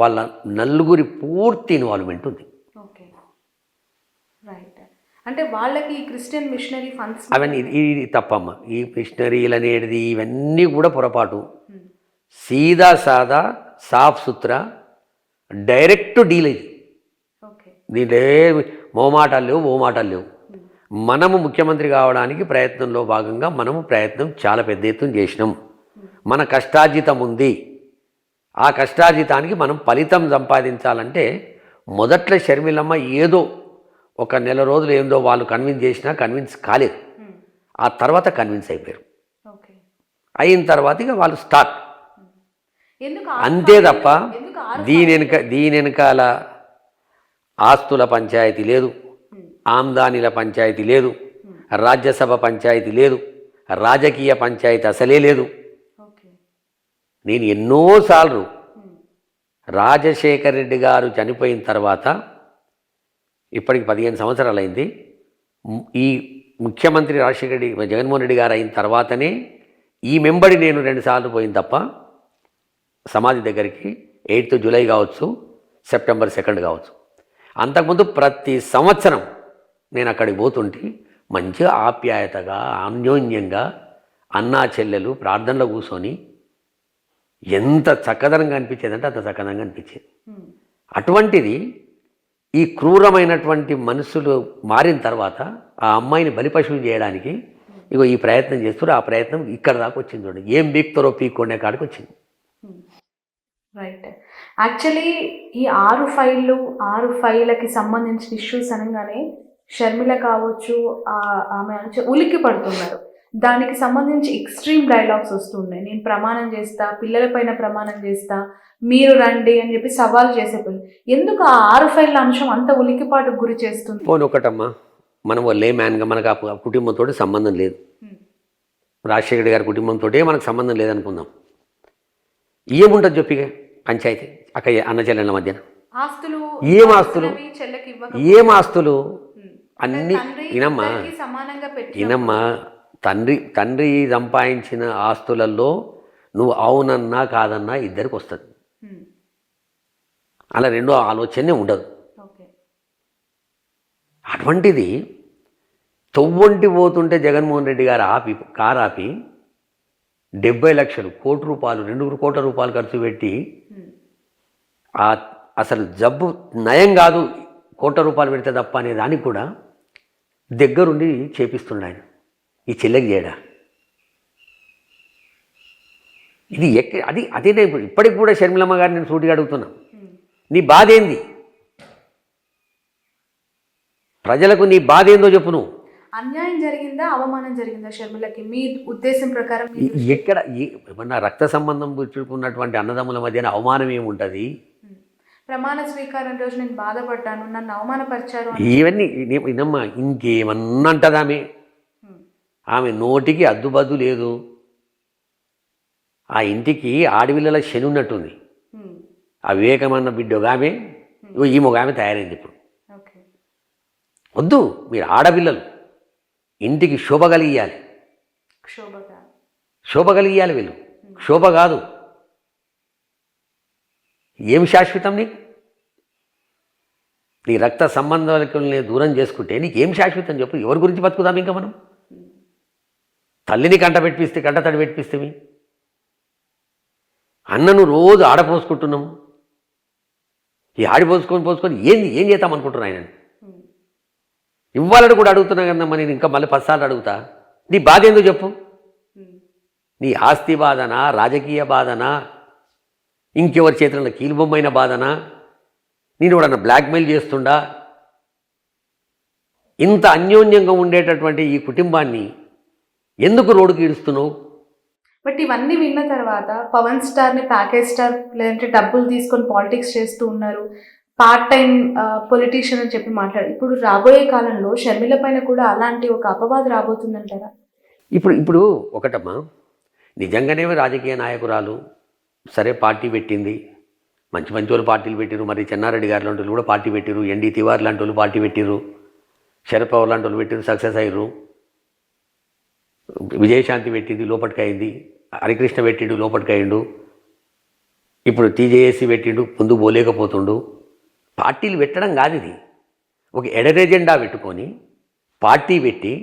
Speaker 2: వాళ్ళ 4 పూర్తి ఇన్వాల్వ్మెంట్ ఉంది.
Speaker 1: రైట్, అంటే వాళ్ళకి క్రిస్టియన్ మిషనరీ ఫండ్స్
Speaker 2: అవన్నీ ఇది తప్పమ్మ. ఈ మిషనరీలు అనేది ఇవన్నీ కూడా పొరపాటు. సీదా సాదా సాఫ్ సుత్రా డైరెక్ట్ డీల్ ఇది. దీంట్లో మోమాటాలు లేవు, ఓమాటాలు లేవు. మనము ముఖ్యమంత్రి కావడానికి ప్రయత్నంలో భాగంగా మనము ప్రయత్నం చాలా పెద్ద ఎత్తున చేసినాం. మన కష్టార్జితం ఉంది. ఆ కష్టార్జితానికి మనం ఫలితం సంపాదించాలంటే మొదట్లో షర్మిలమ్మ ఏదో ఒక నెల రోజులు ఏందో వాళ్ళు కన్విన్స్ కాలేదు. ఆ తర్వాత కన్విన్స్ అయిపోయారు. అయిన తర్వాత ఇక వాళ్ళు స్టార్ట్. అంతే తప్ప దీని వెనకాల ఆస్తుల పంచాయతీ లేదు, ఆమ్దానీల పంచాయతీ లేదు, రాజ్యసభ పంచాయతీ లేదు, రాజకీయ పంచాయతీ అసలే లేదు. నేను ఎన్నోసార్లు రాజశేఖర్ రెడ్డి గారు చనిపోయిన తర్వాత, ఇప్పటికి 15 సంవత్సరాలు అయింది, ఈ ముఖ్యమంత్రి రాజశేఖర రెడ్డి జగన్మోహన్ రెడ్డి గారు అయిన తర్వాతనే ఈ మెంబడి నేను 2 సార్లు పోయిన తప్ప సమాధి దగ్గరికి 8th జూలై కావచ్చు, సెప్టెంబర్ 2 కావచ్చు. అంతకుముందు ప్రతి సంవత్సరం నేను అక్కడికి పోతుంటే మంచిగా ఆప్యాయతగా అన్యోన్యంగా అన్నా చెల్లెలు ప్రార్థనలో కూర్చొని ఎంత చక్కదనంగా అనిపించేదంటే అంత చక్కదనంగా అనిపించేది. అటువంటిది ఈ క్రూరమైనటువంటి మనుషులు మారిన తర్వాత ఆ అమ్మాయిని బలిపశువులు చేయడానికి ఇగో ఈ ప్రయత్నం చేస్తారు. ఆ ప్రయత్నం ఇక్కడ దాకా వచ్చింది. చూడండి, ఏం పీక్తారో పీక్కొనే కాడికి వచ్చింది.
Speaker 1: రైట్, యాక్చువల్లీ ఈ 6 ఫైళ్ళకి సంబంధించిన ఇష్యూస్ అనగానే షర్మిల కావచ్చు, ఆమె ఉలిక్కి పడుతున్నారు. దానికి సంబంధించి ఎక్స్ట్రీమ్ డైలాగ్స్ వస్తున్నాయి. నేను ప్రమాణం చేస్తా, పిల్లలపైన ప్రమాణం చేస్తా, మీరు రండి అని చెప్పి సవాల్ చేసే పిల్లలు. ఎందుకు ఆ 6 ఫైళ్ళ అంశం అంత ఉలికిపాటుకు గురి చేస్తుంది?
Speaker 2: పోనీ ఒకటమ్మా, మనం లే మ్యాన్గా మనకు ఆ కుటుంబంతో సంబంధం లేదు. రాజశేఖర్ గారి కుటుంబంతో మనకు సంబంధం లేదనుకుందాం. ఏముంటుంది చెప్పిగా పంచాయతీ అక్క అన్న చెల్లెళ్ళ మధ్యన
Speaker 1: ఆస్తులు,
Speaker 2: ఏం ఆస్తులు,
Speaker 1: చెల్లెకి
Speaker 2: ఏం ఆస్తులు అన్నీ వినమ్మా,
Speaker 1: సమానంగా పెట్టి
Speaker 2: వినమ్మా. తండ్రి సంపాదించిన ఆస్తులలో నువ్వు అవునన్నా కాదన్నా ఇద్దరికి వస్తుంది. అలా రెండో ఆలోచనే ఉండదు. అటువంటిది తొవ్వంటి పోతుంటే జగన్మోహన్ రెడ్డి గారు కారు ఆపి 70 లక్షలు, కోటి రూపాయలు, 2 కోట్ల రూపాయలు ఖర్చు పెట్టి అసలు జబ్బు నయం కాదు కోట్ల రూపాయలు పెడితే తప్ప అనే దానికి కూడా దగ్గరుండి చేపిస్తుండ ఆయన. ఈ చెల్లెకి చేయడా? ఇది అదే ఇప్పటికి కూడా షర్మిలమ్మ గారు నేను సూటిగా అడుగుతున్నా, నీ బాధ ఏంది? ప్రజలకు నీ బాధ ఏందో చెప్పు. నువ్వు
Speaker 1: అన్యాయం జరిగిందా, అవమానం జరిగిందా షర్మిలకి మీ ఉద్దేశం ప్రకారం?
Speaker 2: ఎక్కడ ఏమన్నా రక్త సంబంధం పుచ్చుకున్నటువంటి అన్నదమ్ముల మధ్యన అవమానం ఏముంటుంది?
Speaker 1: ప్రమాణ స్వీకారం రోజు నేను బాధపడ్డాను, నన్ను అవమానపరిచారు,
Speaker 2: ఇవన్నీ వినమ్మా. ఇంకేమన్నా అంటది ఆమె నోటికి అద్దుబద్దు లేదు. ఆ ఇంటికి ఆడపిల్లల శని ఉన్నట్టుంది. ఆ వివేకమన్న బిడ్డ ఒక ఆమె, ఈ ఒక ఆమె తయారైంది. ఇప్పుడు వద్దు, మీరు ఆడపిల్లలు ఇంటికి శోభ కలిగియాలి, శోభ కలిగియాలి. వీళ్ళు శోభ కాదు. ఏం శాశ్వతం నీకు? నీ రక్త సంబంధాలని దూరం చేసుకుంటే నీకేం శాశ్వతం చెప్పు? ఎవరి గురించి బతుకుదాం ఇంకా మనం? తల్లిని కంట తడి పెట్టిస్తే అన్నను రోజు ఆడపోసుకుంటున్నాము. ఈ పోసుకొని ఏం చేద్దాం అనుకుంటున్నా ఆయన? ఇవ్వాలని కూడా అడుగుతున్నా కదమ్మా. నేను ఇంకా మళ్ళీ 10 సార్లు అడుగుతా, నీ బాధ ఏందో చెప్పు? నీ ఆస్తి బాధనా, రాజకీయ బాధనా, ఇంకెవరి చేతుల్లో కీలుబొమ్మైన బాధనా, నేను ఎవడన్నా బ్లాక్మెయిల్ చేస్తుండా? ఇంత అన్యోన్యంగా ఉండేటటువంటి ఈ కుటుంబాన్ని ఎందుకు రోడ్డుకి ఈడుస్తున్నావు?
Speaker 1: బట్ ఇవన్నీ విన్న తర్వాత పవన్ స్టార్ని ప్యాకేజ్ స్టార్ లేదంటే డబ్బులు తీసుకొని పాలిటిక్స్ చేస్తూ ఉన్నారు, పార్ట్ టైం పొలిటీషియన్ అని చెప్పి మాట్లాడు. ఇప్పుడు రాబోయే కాలంలో షర్మిల పైన కూడా అలాంటి ఒక అపవాదు రాబోతుందంటారా?
Speaker 2: ఇప్పుడు ఒకటమ్మా, నిజంగానే రాజకీయ నాయకురాలు సరే పార్టీ పెట్టింది, మంచి వాళ్ళు పార్టీలు పెట్టిరు. మరి చెన్నారెడ్డి గారు లాంటి వాళ్ళు కూడా పార్టీ పెట్టిరు, ఎన్డీ తివార్ లాంటి వాళ్ళు పార్టీ పెట్టిరు, శరద్ పవార్ లాంటి వాళ్ళు పెట్టిరు, సక్సెస్ అయ్యారు. విజయశాంతి పెట్టింది, లోపలికి అయింది. హరికృష్ణ పెట్టిండు, లోపలికి అయ్యిండు. ఇప్పుడు టీజేఏసీ పెట్టిండు, ముందు పోలేకపోతుండు. పార్టీలు పెట్టడం కాదు ఇది. ఒక ఎడర్ ఎజెండా పెట్టుకొని పార్టీ పెట్టి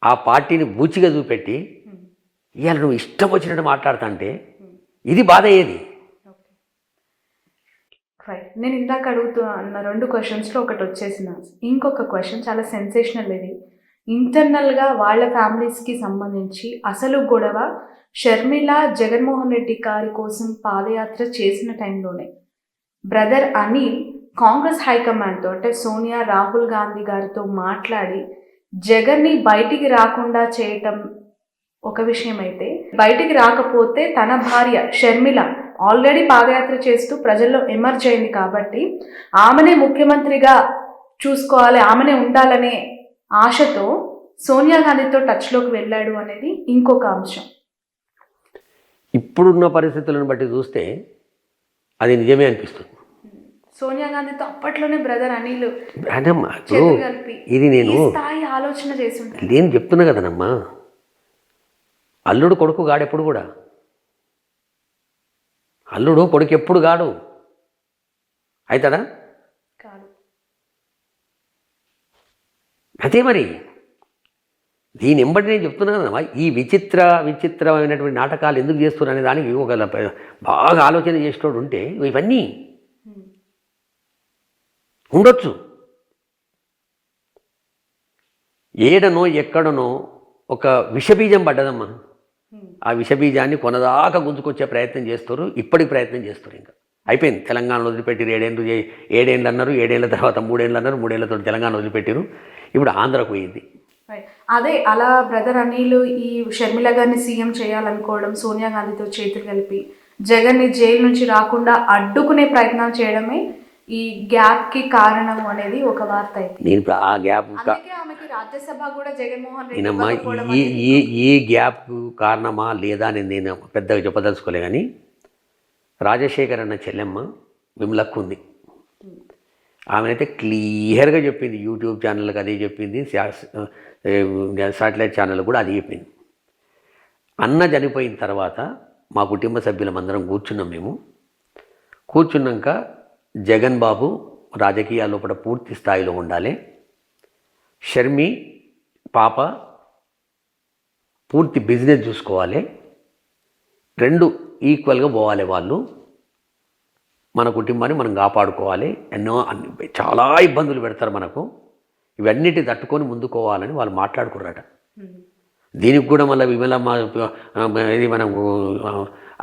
Speaker 2: ఆ పార్టీని బూచిగా చూపెట్టి ఇవాళ నువ్వు ఇష్టం వచ్చినట్టు మాట్లాడుతుంటే ఇది బాధ అయ్యేది.
Speaker 1: నేను ఇందాక అన్న 2 క్వశ్చన్స్లో ఒకటి వచ్చేసిన ఇంకొక క్వశ్చన్ చాలా సెన్సేషనల్. ఇది ఇంటర్నల్గా వాళ్ళ ఫ్యామిలీస్కి సంబంధించి అసలు గొడవ షర్మిల జగన్మోహన్ రెడ్డి గారి కోసం పాదయాత్ర చేసిన టైంలోనే బ్రదర్ అనిల్ కాంగ్రెస్ హైకమాండ్తో అంటే సోనియా, రాహుల్ గాంధీ గారితో మాట్లాడి జగన్ని బయటికి రాకుండా చేయటం ఒక విషయం అయితే, బయటికి రాకపోతే తన భార్య షర్మిల ఆల్రెడీ పాదయాత్ర చేస్తూ ప్రజల్లో ఎమర్జ్ అయింది కాబట్టి ఆమెనే ముఖ్యమంత్రిగా చూసుకోవాలి, ఆమెనే ఉండాలనే ఆశతో సోనియా గాంధీతో టచ్లోకి వెళ్ళాడు అనేది ఇంకొక అంశం.
Speaker 2: ఇప్పుడున్న పరిస్థితులను బట్టి చూస్తే అది నిజమే అనిపిస్తుంది.
Speaker 1: సోనియా గాంధీతో అప్పట్లోనే బ్రదర్ అనిల్ కలిపి
Speaker 2: ఇది నేను
Speaker 1: స్థాయి ఆలోచన చేసి ఉంటాను.
Speaker 2: నేను చెప్తున్నా కదనమ్మా, అల్లుడు కొడుకు గాడెప్పుడు కూడా, అల్లుడు కొడుకు ఎప్పుడు గాడు అవుతాడా?
Speaker 1: కాదు.
Speaker 2: అదే మరి దీని ఎంబటి నేను చెప్తున్నా కదమ్మా, ఈ విచిత్రమైనటువంటి నాటకాలు ఎందుకు చేస్తున్నారు అనే దానికి ఒక బాగా ఆలోచన చేసేటోడు ఉంటే ఇవన్నీ ఉండొచ్చు. ఏడనో ఎక్కడనో ఒక విషబీజం పడ్డదమ్మా. ఆ విషబీజాన్ని కొనదాకా గుంజుకొచ్చే ప్రయత్నం చేస్తారు, ఇప్పటికి ప్రయత్నం చేస్తారు. ఇంకా అయిపోయింది. తెలంగాణ వదిలిపెట్టిరు. ఏడేళ్ళు అన్నారు, 7 ఏళ్ళ తర్వాత 3 ఏళ్ళు అన్నారు, 3 ఏళ్ళతో తెలంగాణ వదిలిపెట్టిరు. ఇప్పుడు ఆంధ్రకు పోయింది.
Speaker 1: అదే అలా బ్రదర్ అనిల్ ఈ షర్మిల గారిని సీఎం చేయాలనుకోవడం, సోనియా గాంధీతో చేతులు కలిపి జగన్ని జైలు నుంచి రాకుండా అడ్డుకునే ప్రయత్నం చేయడమే ఈ గ్యాప్ కి కారణం అనేది ఒక వార్త అయితే.
Speaker 2: నేను ఇప్పుడు ఆ గ్యాప్
Speaker 1: ఆమెకి రాజ్యసభ కూడా జగన్మోహన్ రెడ్డి
Speaker 2: నేనమ్మా ఈ గ్యాప్ కారణమా లేదా అని నేను పెద్దగా చెప్పదలుచుకోలే. కానీ రాజశేఖర్ అన్న చెల్లెమ్మ విమలక్కు ఉంది. ఆమెనైతే క్లియర్గా చెప్పింది. యూట్యూబ్ ఛానల్కి అదే చెప్పింది, శాటిలైట్ ఛానల్ కూడా అది చెప్పింది. అన్న చనిపోయిన తర్వాత మా కుటుంబ సభ్యులమందరం కూర్చున్నాం. మేము కూర్చున్నాక జగన్ బాబు రాజకీయాల లోపల పూర్తి స్థాయిలో ఉండాలి, షర్మి పాప పూర్తి బిజినెస్ చూసుకోవాలి, 2 ఈక్వల్గా పోవాలి. వాళ్ళు మన కుటుంబాన్ని మనం కాపాడుకోవాలి. చాలా ఇబ్బందులు పెడతారు మనకు, ఇవన్నిటి తట్టుకొని ముందుకోవాలని వాళ్ళు మాట్లాడుకున్నారట. దీనికి కూడా మళ్ళీ విమలమ్మ ఇది మనకు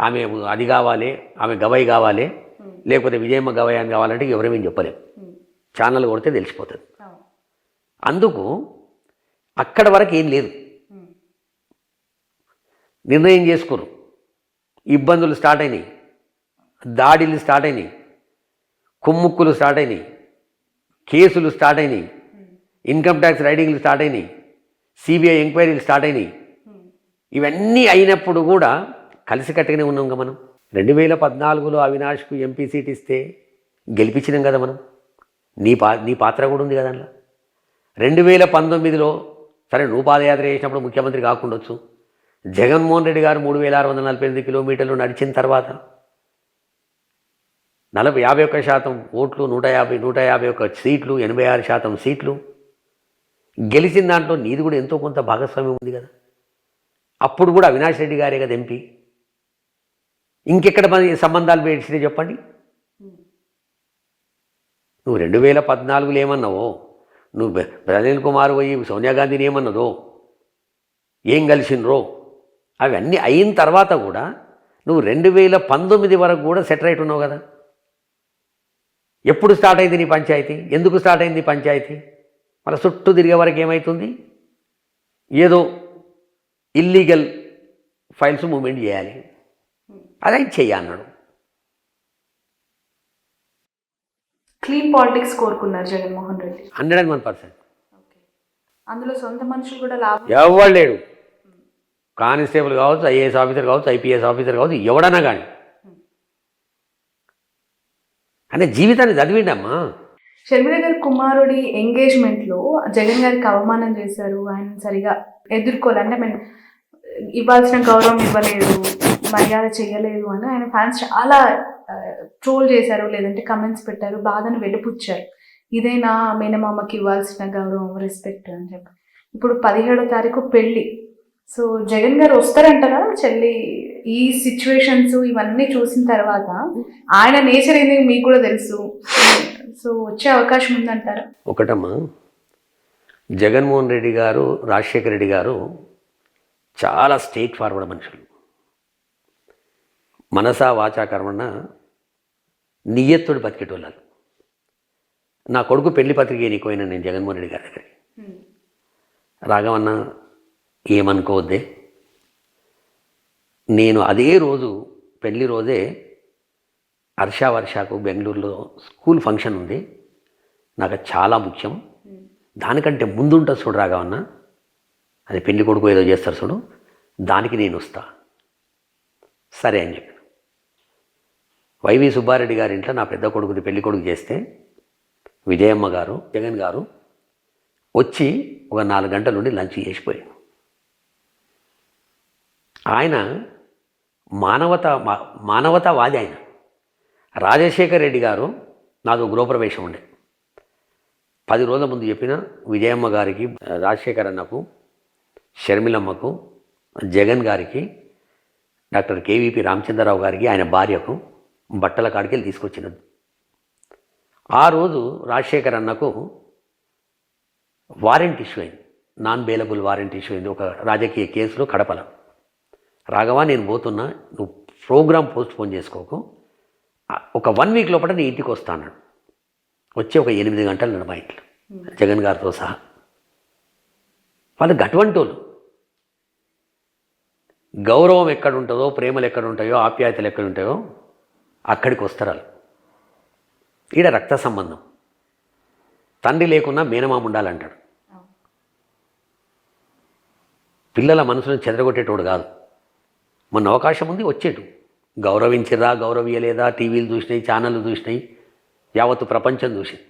Speaker 2: ఆమె అది కావాలి, ఆమె గవై కావాలి, లేకపోతే విజయమ్మ గవై అని కావాలంటే ఎవరేమేం చెప్పలేం. ఛానల్ కొడితే తెలిసిపోతుంది. అందుకు అక్కడ వరకు ఏం లేదు. నిర్ణయం చేసుకోరు. ఇబ్బందులు స్టార్ట్ అయినాయి, దాడిలు స్టార్ట్ అయినాయి, కుమ్ముక్కులు స్టార్ట్ అయినాయి, కేసులు స్టార్ట్ అయినాయి, ఇన్కమ్ ట్యాక్స్ రైడింగ్లు స్టార్ట్ అయినాయి, సిబిఐ ఎంక్వైరీలు స్టార్ట్ అయినాయి. ఇవన్నీ అయినప్పుడు కూడా కలిసికట్టుగానే ఉన్నాం కదా మనం. 2014లో అవినాష్కు ఎంపీ సీట్ ఇస్తే గెలిపించినాం కదా మనం. నీ పాత్ర కూడా ఉంది కదా అందులో. 2019లో సరే నువ్వు పాదయాత్ర చేసినప్పుడు ముఖ్యమంత్రి కాకుండొచ్చు. జగన్మోహన్ రెడ్డి గారు 3648 కిలోమీటర్లు నడిచిన తర్వాత 51% ఓట్లు, 151 సీట్లు, 86% సీట్లు గెలిచిన దాంట్లో నీది కూడా ఎంతో కొంత భాగస్వామ్యం ఉంది కదా. అప్పుడు కూడా అవినాష్ రెడ్డి గారే కదా ఎంపీ. ఇంకెక్కడ సంబంధాలు పెంచితే చెప్పండి. నువ్వు 2014లో ఏమన్నావో, నువ్వు అనిల్ కుమార్ పోయి సోనియా గాంధీని ఏమన్నదో, ఏం కలిసినరో, అవన్నీ అయిన తర్వాత కూడా నువ్వు 2019 వరకు కూడా సెటరైట్ ఉన్నావు కదా. ఎప్పుడు స్టార్ట్ అయింది నీ పంచాయతీ? ఎందుకు స్టార్ట్ అయింది పంచాయతీ? మన చుట్టూ తిరిగే వరకు ఏమవుతుంది? ఏదో ఇల్లీగల్ ఫైల్స్ మూవ్మెంట్ చేయాలి, అదే చెయ్యన్నాడు.
Speaker 1: క్లీన్ పాలిటిక్స్ కోరుకున్నారు జగన్మోహన్ రెడ్డి.
Speaker 2: 101%.
Speaker 1: అందులో సొంత మనుషులు కూడా లాభం
Speaker 2: ఎవరు లేడు. కానిస్టేబుల్ కావచ్చు, ఐఏఎస్ ఆఫీసర్ కావచ్చు, ఐపీఎస్ ఆఫీసర్ కావచ్చు, ఎవడన్నా కానీ అనే జీవితాన్ని చదివిండమ్మా.
Speaker 1: షర్మిల గారి కుమారుడి ఎంగేజ్మెంట్లో జగన్ గారికి అవమానం చేశారు, ఆయన సరిగా ఎదుర్కోవాలి, అంటే మేము ఇవ్వాల్సిన గౌరవం ఇవ్వలేదు, మర్యాద చేయలేదు అని ఆయన ఫ్యాన్స్ చాలా ట్రోల్ చేశారు, లేదంటే కమెంట్స్ పెట్టారు, బాధను వెలుపుచ్చారు. ఇదేనా మేనమామకి ఇవ్వాల్సిన గౌరవం, రెస్పెక్ట్ అని చెప్పి. ఇప్పుడు 17వ తారీఖు పెళ్ళి. సో జగన్ గారు వస్తారంటారా చెల్లి? ఈ సిచ్యువేషన్స్ ఇవన్నీ చూసిన తర్వాత ఆయన నేచర్ ఏంది మీకు కూడా తెలుసు, సో వచ్చే అవకాశం ఉందంటారా?
Speaker 2: ఒకటమ్మా, జగన్మోహన్ రెడ్డి గారు, రాజశేఖర రెడ్డి గారు చాలా స్ట్రైట్ ఫార్వర్డ్ మనుషులు. మనసా వాచా కర్మణ నియ్యత్తుడు బతికేటోళ్ళు. నా కొడుకు పెళ్లి పత్రిక ఎన్నికోయినా నేను జగన్మోహన్ రెడ్డి గారి దగ్గరికి. రాఘవన్న ఏమనుకోవద్దే, నేను అదే రోజు పెళ్లి రోజే వర్షకు బెంగళూరులో స్కూల్ ఫంక్షన్ ఉంది, నాకు చాలా ముఖ్యం, దానికంటే ముందుంటుంది చూడు రాఘవన్న, అది పెళ్లి కొడుకు ఏదో చేస్తారు చూడు, దానికి నేను వస్తా. సరే అని చెప్పాను. వైవి సుబ్బారెడ్డి గారి ఇంట్లో నా పెద్ద కొడుకుది పెళ్లి కొడుకు చేస్తే విజయమ్మ గారు, జగన్ గారు వచ్చి ఒక 4 గంటల నుండి లంచ్ చేసిపోయాడు. ఆయన మానవతావాది. ఆయన రాజశేఖర్ రెడ్డి గారు నాదో గృహప్రవేశం ఉండే 10 రోజుల ముందు చెప్పిన విజయమ్మ గారికి, రాజశేఖర్ అన్నకు, షర్మిలమ్మకు, జగన్ గారికి, డాక్టర్ కేవీపీ రామచంద్రరావు గారికి, ఆయన భార్యకు బట్టల కాడికి వెళ్ళి తీసుకొచ్చినది. ఆ రోజు రాజశేఖర్ అన్నకు వారెంట్ ఇష్యూ అయింది, నాన్ బెయిలబుల్ వారెంట్ ఇష్యూ అయింది ఒక రాజకీయ కేసులో కడపల. రాఘవా నేను పోతున్నా, నువ్వు ప్రోగ్రాం పోస్ట్ పోన్ చేసుకోకు, ఒక 1 వీక్ లోపల నీ ఇంటికి వస్తాను. వచ్చి ఒక 8 గంటలు నడు మా ఇంట్లో జగన్ గారితో సహా. వాళ్ళు అటువంటి వాళ్ళు. గౌరవం ఎక్కడ ఉంటుందో, ప్రేమలు ఎక్కడ ఉంటాయో, ఆప్యాయతలు ఎక్కడ ఉంటాయో అక్కడికి వస్తారు వాళ్ళు. ఈడ రక్త సంబంధం. తండ్రి లేకున్నా మేనమామ ఉండాలంటాడు. పిల్లల మనసులను చెదరగొట్టేటోడు కాదు. మొన్న అవకాశం ఉంది వచ్చేటు. గౌరవించిరా గౌరవియలేదా, టీవీలు చూసినాయి, ఛానళ్ళు చూసినాయి, యావత్తు ప్రపంచం చూసింది.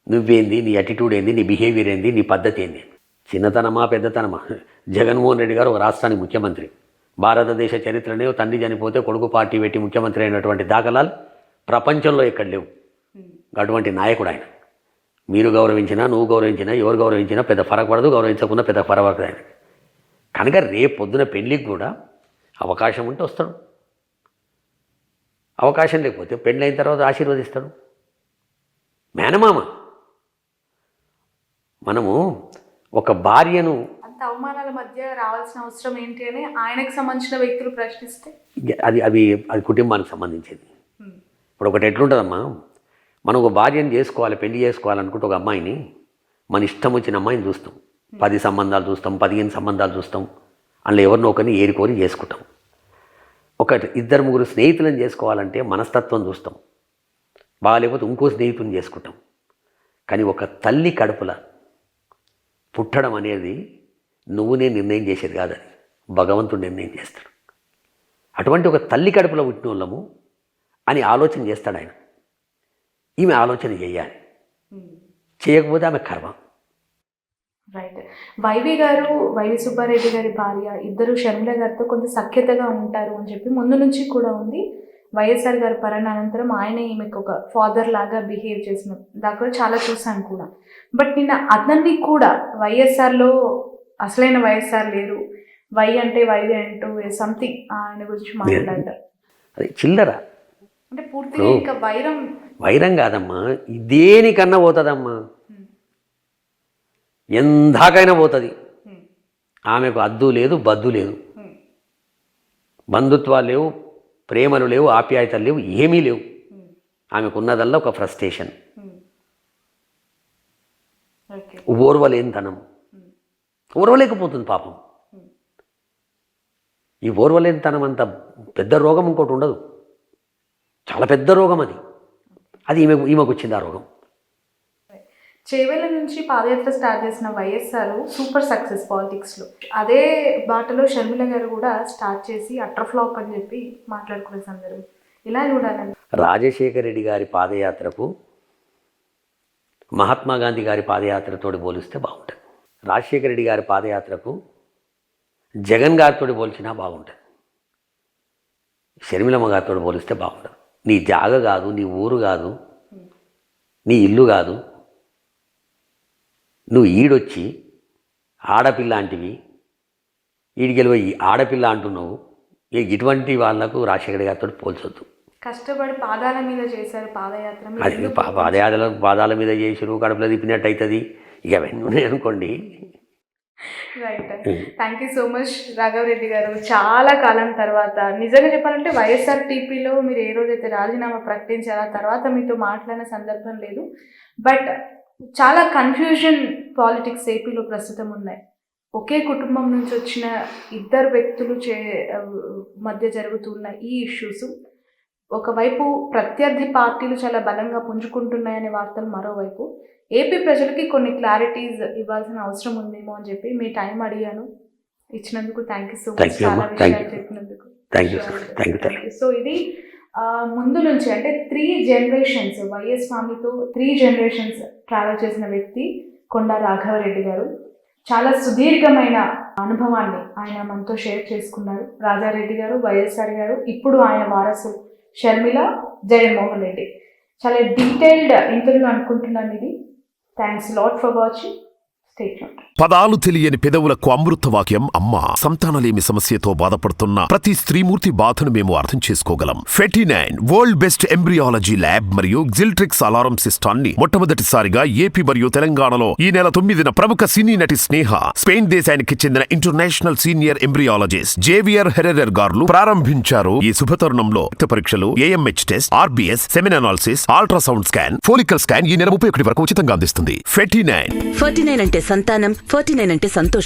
Speaker 2: నువ్వేంది, నీ యాటిట్యూడ్ ఏంది, నీ బిహేవియర్ ఏంది, నీ పద్ధతి ఏంది, చిన్నతనమా పెద్దతనమా. జగన్మోహన్ రెడ్డి గారు ఒక రాష్ట్రానికి ముఖ్యమంత్రి. భారతదేశ చరిత్రనే తండ్రి చనిపోతే కొడుకు పార్టీ పెట్టి ముఖ్యమంత్రి అయినటువంటి దాఖలాలు ప్రపంచంలో ఎక్కడ లేవు. అటువంటి నాయకుడు ఆయన. మీరు గౌరవించినా, నువ్వు గౌరవించినా, ఎవరు గౌరవించినా పెద్ద ఫరక పడదు, గౌరవించకుండా పెద్ద ఫరక పడదు ఆయన. కనుక రేపు పొద్దున పెళ్ళికి కూడా అవకాశం ఉంటే వస్తాడు, అవకాశం లేకపోతే పెళ్ళైన తర్వాత ఆశీర్వదిస్తాడు. మేనమామ. మనము ఒక భార్యను
Speaker 1: అంత అవమానాల మధ్య రావాల్సిన అవసరం ఏంటి అని ఆయనకు సంబంధించిన వ్యక్తులు ప్రశ్నిస్తే
Speaker 2: అది కుటుంబానికి సంబంధించింది. ఇప్పుడు ఒకటి ఎట్లుంటుందమ్మా, మనం ఒక భార్యను చేసుకోవాలి, పెళ్లి చేసుకోవాలనుకుంటే ఒక అమ్మాయిని మన ఇష్టం వచ్చిన అమ్మాయిని చూస్తాం. 10 సంబంధాలు చూస్తాం, 15 సంబంధాలు చూస్తాం. అందులో ఎవరినో ఒకరిని ఏరికోరి చేసుకుంటాం. ఒక 2-3 స్నేహితులను చేసుకోవాలంటే మనస్తత్వం చూస్తాం. బాగాలేకపోతే ఇంకో స్నేహితుని చేసుకుంటాం. కానీ ఒక తల్లి కడుపుల పుట్టడం అనేది నువ్వునే నిర్ణయం చేసేది కాదని భగవంతుడు నిర్ణయం చేస్తాడు. అటువంటి ఒక తల్లి కడుపులో పుట్టిన వాళ్ళము అని ఆలోచన చేస్తాడు ఆయన. ఈమె ఆలోచన చేయాలి, చేయకపోతే ఆమె కర్మ.
Speaker 1: రైట్. వైవి సుబ్బారెడ్డి గారి భార్య ఇద్దరు షర్మిల గారితో కొంత సఖ్యతగా ఉంటారు అని చెప్పి ముందు నుంచి కూడా ఉంది. వైఎస్ఆర్ గారి అనంతరం ఆయన ఈమెకు ఒక ఫాదర్ లాగా బిహేవ్ చేసిన దాకా చాలా చూసాను కూడా. బట్ నిన్న అతన్ని కూడా వైఎస్ఆర్లో అసలైన వైఎస్ఆర్ లేరు, వై అంటే వైవి అంటూ సంథింగ్ ఆయన గురించి మాట్లాడారు.
Speaker 2: అది చిల్లర.
Speaker 1: అంటే పూర్తిగా ఇంకా
Speaker 2: వైరం కాదమ్మా, దేనికన్నా పోతుందమ్మా, ఎందాకైనా పోతుంది. ఆమెకు అద్దు లేదు, బద్దు లేదు, బంధుత్వాలు లేవు, ప్రేమలు లేవు, ఆప్యాయతలు లేవు, ఏమీ లేవు. ఆమెకు ఉన్నదల్లా ఒక ఫ్రస్ట్రేషన్, ఓర్వలేనితనం. ఓర్వలేకపోతుంది పాపం. ఈ ఓర్వలేనితనం అంత పెద్ద రోగం ఇంకోటి ఉండదు. చాలా పెద్ద రోగం అది. ఈమెకు వచ్చింది ఆ రోగం.
Speaker 1: చేవెళ్ళ నుంచి పాదయాత్ర స్టార్ట్ చేసిన వైఎస్ఆర్ సూపర్ సక్సెస్ పాలిటిక్స్లో. అదే బాటలో షర్మిల గారు కూడా స్టార్ట్ చేసి అట్టర్ ఫ్లాప్ అని చెప్పి మాట్లాడుకునే సందర్భం ఇలా చూడాలని.
Speaker 2: రాజశేఖర రెడ్డి గారి పాదయాత్రకు మహాత్మా గాంధీ గారి పాదయాత్రతో పోలిస్తే బాగుంటుంది. రాజశేఖర రెడ్డి గారి పాదయాత్రకు జగన్ గారితో పోల్చినా బాగుంటుంది. షర్మిలమ్మ గారితో పోలిస్తే బాగుంటుంది. నీ జాగ కాదు, నీ ఊరు కాదు, నీ ఇల్లు కాదు, నువ్వు ఈడొచ్చి ఆడపిల్ల అంటివి, ఈడికెళ్ళి ఆడపిల్ల అంటున్నావు. ఇటువంటి వాళ్లకు రాజశేఖర గారితో పోల్చొద్దు.
Speaker 1: కష్టపడి పాదాల మీద చేశారు పాదయాత్ర.
Speaker 2: అది పాదాల మీద చేసారు, కడుపులో తిప్పినట్టు అవుతుంది. ఇక అవన్నీ అనుకోండి.
Speaker 1: Right. Thank you so much Raghava Reddy గారు. చాలా కాలం తర్వాత నిజంగా చెప్పాలంటే వైఎస్ఆర్ టీపీలో మీరు ఏ రోజైతే రాజీనామా ప్రకటించారో ఆ తర్వాత మీతో మాట్లాడిన సందర్భం లేదు. బట్ చాలా కన్ఫ్యూజన్ పాలిటిక్స్ ఏపీలో ప్రస్తుతం ఉన్నాయి. ఒకే కుటుంబం నుంచి వచ్చిన ఇద్దరు వ్యక్తులు మధ్య జరుగుతున్న ఈ ఇష్యూస్, ఒకవైపు ప్రత్యర్థి పార్టీలు చాలా బలంగా పుంజుకుంటున్నాయనే వార్తలు, మరోవైపు ఏపీ ప్రజలకి కొన్ని క్లారిటీస్ ఇవ్వాల్సిన అవసరం ఉందేమో అని చెప్పి మీ టైం అడిగాను. ఇచ్చినందుకు థ్యాంక్ యూ సో మచ్. చాలా విషయాలు చెప్పినందుకు. సో ఇది ముందు నుంచి అంటే 3 generations వైఎస్ ఫ్యామిలీతో 3 generations ట్రావెల్ చేసిన వ్యక్తి కొండా రాఘవరెడ్డి గారు. చాలా సుదీర్ఘమైన అనుభవాన్ని ఆయన మనతో షేర్ చేసుకున్నారు. రాజారెడ్డి గారు, వైఎస్ఆర్ గారు, ఇప్పుడు ఆయన వారసు షర్మిల, జగన్మోహన్ రెడ్డి. చాలా డీటెయిల్డ్ ఇంటర్వ్యూ అనుకుంటున్నాను ఇది. Thanks lot for watching. Stay tuned.
Speaker 3: పదాలు తెలియని పెదవులకు అమృత వాక్యం అమ్మ. సంతానలేమి సమస్యతో బాధపడుతున్న ప్రతి స్త్రీమూర్తి బాధను మేము అర్థం చేసుకోగలం. ఫెటినైన్ వరల్డ్ బెస్ట్ ఎంబ్రియాలజీ ల్యాబ్ మరియు జిల్ట్రిక్స్ అలారం సిస్టాన్ని మొట్టమొదటిసారిగా ఏపీ మరియు తెలంగాణలో ఈ నెల 9న ప్రముఖ సినీ నటి స్నేహ, స్పెయిన్ దేశానికి చెందిన international senior embryologist Javier Herrera గారు ప్రారంభించారు. ఈ శుభతరుణంలో రక్త పరీక్షలు, AMH test, RBS, సెమిన్ analysis, ultrasound scan, follicle scan ఈ నెల 31 వరకు ఉచితంగా అందిస్తుంది. ఫెటినైన్
Speaker 4: అంటే సంతానం, 49 అంటే సంతోషం.